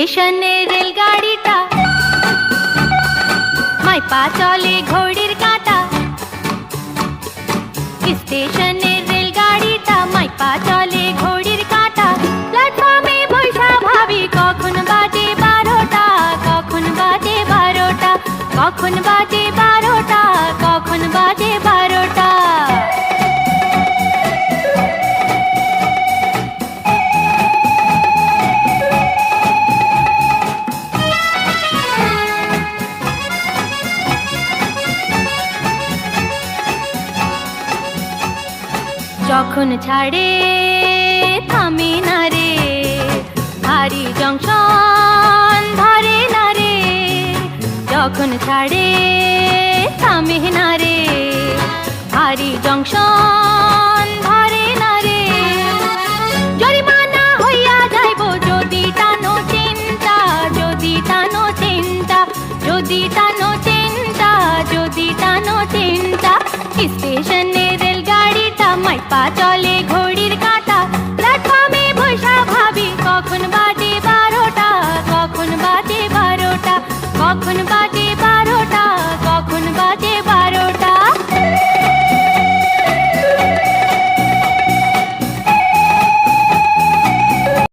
স্টেশনে রেলগাড়িটা মাইপা চলে ঘড়ির কাঁটা। স্টেশনে রেলগাড়িটা মাইপা চলে ঘড়ির কাঁটা। প্ল্যাটফর্মে বৈশা ভাবি কখন বাজে 12টা, কখন বাজে 12টা, কখন বাজে 12টা, কখন বাজে 12টা। যখন ছাড়ে থামে না রে, ভারী জংশন ধরে না রে। যখন ছাড়ে থামে না রে, ভারী জংশন ধরে না রে। জরিমানা হইয়া যাইব যদি টানো চেনটা, যদি টানো চেনটা, যদি টানো চেনটা, যদি টানো চেনটা। স্টেশনে রেলগাড়িটা মাইপা চলে ঘড়ির কাঁটা। প্ল্যাটফর্মে বৈশা ভাবি কখন বাজে 12টা, কখন বাজে 12টা, কখন